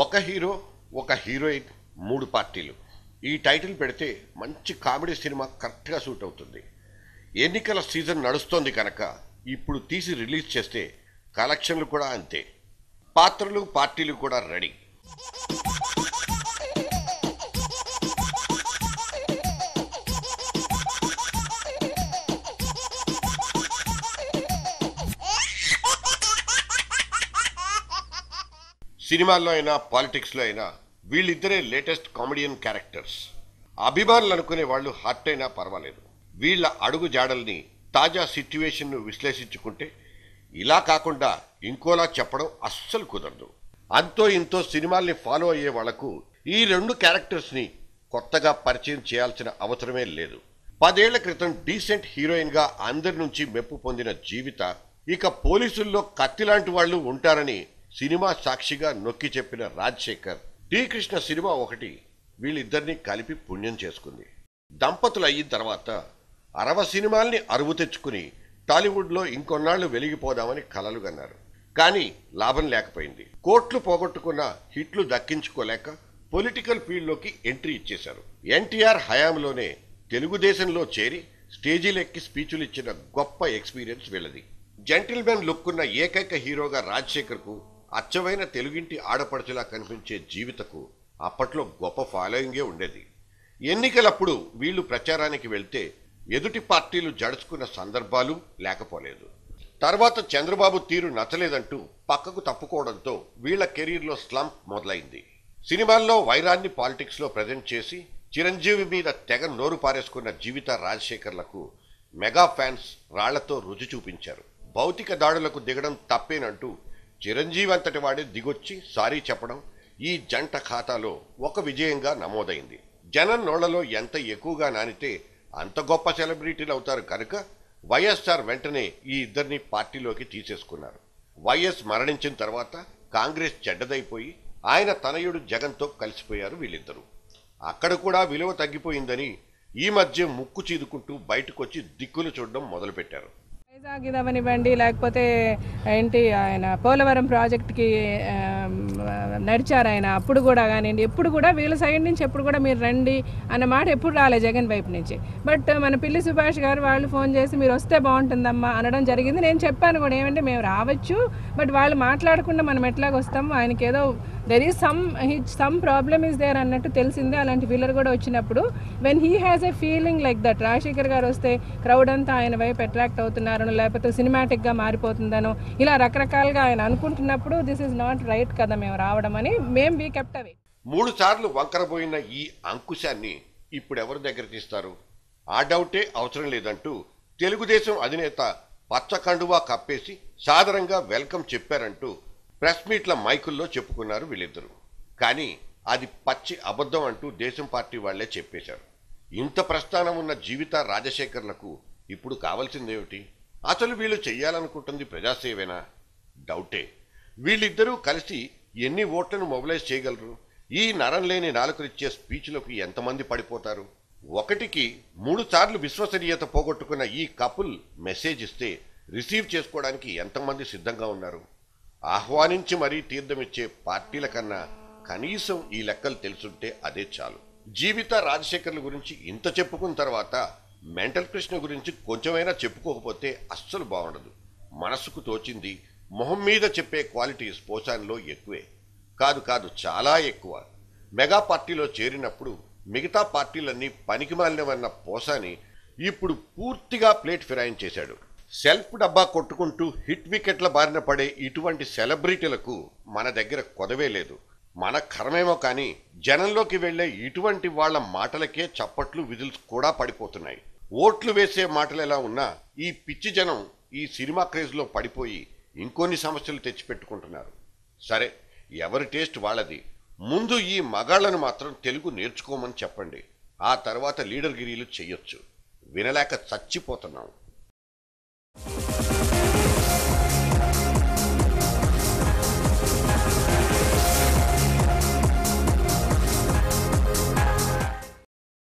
ఒక హీరో, ఒక హీరోయిన్, 3 పార్టీలు. ఈ టైటిల్ పెడితే మంచి కామెడీ సినిమా కరెక్ట్గా సూట్ అవుతుంది. ఎన్నికల సీజన్ నడుస్తోంది కనుక ఇప్పుడు తీసి రిలీజ్ చేస్తే కలెక్షన్లు కూడా అంతే. పాత్రలు, పార్టీలు కూడా రెడీ. సినిమాల్లో అయినా పాలిటిక్స్లో అయినా వీళ్ళిద్దరే లేటెస్ట్ కామెడియన్ క్యారెక్టర్స్. అభిమానులు అనుకునే వాళ్ళు హర్ట్ అయినా పర్వాలేదు. వీళ్ళ అడుగు జాడల్ని, తాజా సిచ్యువేషన్ను విశ్లేషించుకుంటే ఇలా కాకుండా ఇంకోలా చెప్పడం అస్సలు కుదరదు. అంతో ఇంతో సినిమాల్ని ఫాలో అయ్యే వాళ్లకు ఈ 2 క్యారెక్టర్స్ని కొత్తగా పరిచయం చేయాల్సిన అవసరమే లేదు. 10 ఏళ్ల క్రితం డీసెంట్ హీరోయిన్గా అందరి నుంచి మెప్పు పొందిన జీవిత ఇక పోలీసుల్లో కత్తిలాంటి వాళ్ళు ఉంటారని సినిమా సాక్షిగా నొక్కి చెప్పిన రాజశేఖర్, డి కృష్ణ సినిమా ఒకటి వీళ్ళిద్దరినీ కలిపి పుణ్యం చేసుకుంది. దంపతులు అయిన తర్వాత 60 సినిమాల్ని అరువు తెచ్చుకుని టాలీవుడ్లో ఇంకొన్నాళ్లు వెలిగిపోదామని కలలు కన్నారు. కానీ లాభం లేకపోయింది. కోట్లు పోగొట్టుకున్న హిట్లు దక్కించుకోలేక పొలిటికల్ ఫీల్డ్లోకి ఎంట్రీ ఇచ్చేశారు. ఎన్టీఆర్ హయాంలోనే తెలుగుదేశంలో చేరి స్టేజీలెక్కి స్పీచులు ఇచ్చిన గొప్ప ఎక్స్పీరియన్స్ వీళ్ళది. జెంటిల్మెన్ లుక్కున్న ఏకైక హీరోగా రాజశేఖర్కు అచ్చమైన తెలుగింటి ఆడపడుచులా కనిపించే జీవితకు అప్పట్లో గొప్ప ఫాలోయింగే ఉండేది. ఎన్నికలప్పుడు వీళ్లు ప్రచారానికి వెళ్తే ఎదుటి పార్టీలు జడుచుకున్న సందర్భాలు లేకపోలేదు. తర్వాత చంద్రబాబు తీరు నచ్చలేదంటూ పక్కకు తప్పుకోవడంతో వీళ్ల కెరీర్లో స్లంప్ మొదలైంది. సినిమాల్లో వైరాన్ని పాలిటిక్స్లో ప్రజెంట్ చేసి చిరంజీవి మీద తెగ నోరు పారేసుకున్న జీవిత రాజశేఖర్లకు మెగా ఫ్యాన్స్ రాళ్లతో రుచి చూపించారు. భౌతిక దాడులకు దిగడం తప్పేనంటూ చిరంజీవి అంతటి వాడే దిగొచ్చి సారీ చెప్పడం ఈ జంట ఖాతాలో ఒక విజయంగా నమోదైంది. జనం నోళ్లలో ఎంత ఎక్కువగా నానితే అంత గొప్ప సెలబ్రిటీలు అవుతారు కనుక వైఎస్ఆర్ వెంటనే ఈ ఇద్దరిని పార్టీలోకి తీసేసుకున్నారు. వైఎస్ మరణించిన తర్వాత కాంగ్రెస్ చెడ్డదైపోయి ఆయన తనయుడు జగన్తో కలిసిపోయారు వీళ్ళిద్దరూ. అక్కడ కూడా విలువ తగ్గిపోయిందని ఈ మధ్య ముక్కు చీదుకుంటూ బయటకొచ్చి దిక్కులు చూడడం మొదలుపెట్టారు. వైజాగ్ ఇదవనివ్వండి, లేకపోతే ఏంటి ఆయన పోలవరం ప్రాజెక్ట్కి నడిచారు ఆయన, అప్పుడు కూడా కానివ్వండి, ఎప్పుడు కూడా వీళ్ళ సైడ్ నుంచి ఎప్పుడు కూడా మీరు రండి అన్న మాట ఎప్పుడు రాలేదు జగన్ వైపు నుంచి. బట్ మన పిల్లి సుభాష్ గారు వాళ్ళు ఫోన్ చేసి మీరు వస్తే బాగుంటుందమ్మా అనడం జరిగింది. నేను చెప్పాను కూడా ఏమంటే మేము రావచ్చు, బట్ వాళ్ళు మాట్లాడకుండా మనం ఎట్లాగ వస్తాము, ఆయనకి ఏదో there is some problem is there అన్నట్టు తెలిసిందే. అలాంటి ఫీలర్ కూడా వచ్చినప్పుడు when he has a feeling like that, Rajasekhar గారు వస్తే క్రౌడ్ అంతా ఆయన వైపు అట్రాక్ట్ అవుతున్నారనో లేకపోతే సినిమాటిక్గా మారిపోతుందనో ఇలా రకరకాలుగా ఆయన అనుకుంటున్నప్పుడు దిస్ ఈజ్ నాట్ రైట్ కదా మేము రావడం అని మేము వీ కెప్ట్ అవే. 3 సార్లు వంకరబోయిన ఈ అంకుశాన్ని ఇప్పుడు ఎవరి దగ్గర తీస్తారు? ఆ డౌటే అవసరం లేదంటూ తెలుగుదేశం అధినేత పచ్చ కండువా కప్పేసి సాదరంగా వెల్కమ్ చెప్పారంటూ ప్రెస్ మీట్ల మైకుల్లో చెప్పుకున్నారు వీళ్ళిద్దరూ. కానీ అది పచ్చి అబద్ధం అంటూ దేశం పార్టీ వాళ్లే చెప్పేశారు. ఇంత ప్రస్థానం ఉన్న జీవిత రాజశేఖర్లకు ఇప్పుడు కావాల్సిందేమిటి? అసలు వీళ్ళు చెయ్యాలనుకుంటుంది ప్రజాసేవేనా? డౌటే. వీళ్ళిద్దరూ కలిసి ఎన్ని ఓట్లను మొబిలైజ్ చేయగలరు? ఈ నరం లేని నాలుకలిచ్చే స్పీచ్లకు ఎంతమంది పడిపోతారు? ఒకటికి 3 సార్లు విశ్వసనీయత పోగొట్టుకున్న ఈ కపుల్ మెసేజ్ ఇస్తే రిసీవ్ చేసుకోవడానికి ఎంతమంది సిద్ధంగా ఉన్నారు? ఆహ్వానించి మరీ తీర్థమిచ్చే పార్టీల కన్నా కనీసం ఈ లెక్కలు తెలుసుంటే అదే చాలు. జీవిత రాజశేఖర్ల గురించి ఇంత చెప్పుకున్న తర్వాత మెంటల్ కృష్ణ గురించి కొంచెమైనా చెప్పుకోకపోతే అస్సలు బాగుండదు. మనసుకు తోచింది మొహం మీద చెప్పే క్వాలిటీస్ పోసాన్లో ఎక్కువే. కాదు చాలా ఎక్కువ. మెగా పార్టీలో చేరినప్పుడు మిగతా పార్టీలన్నీ పనికిమాలినవన్న పోసాని ఇప్పుడు పూర్తిగా ప్లేట్ ఫిరాయించేశాడు. సెల్ఫ్ డబ్బా కొట్టుకుంటూ హిట్ వికెట్ల బారిన పడే ఇటువంటి సెలబ్రిటీలకు మన దగ్గర కొదవే లేదు. మన కర్మేమో కానీ జనంలోకి వెళ్లే ఇటువంటి వాళ్ల మాటలకే చప్పట్లు, విజిల్స్ కూడా పడిపోతున్నాయి. ఓట్లు వేసే మాటలు ఎలా ఉన్నా ఈ పిచ్చి జనం ఈ సినిమా క్రేజ్లో పడిపోయి ఇంకొన్ని సమస్యలు తెచ్చిపెట్టుకుంటున్నారు. సరే, ఎవరి టేస్ట్ వాళ్ళది. ముందు ఈ మగాళ్లను మాత్రం తెలుగు నేర్చుకోమని చెప్పండి. ఆ తర్వాత లీడర్ గిరీలు చెయ్యొచ్చు. వినలేక చచ్చిపోతున్నాం.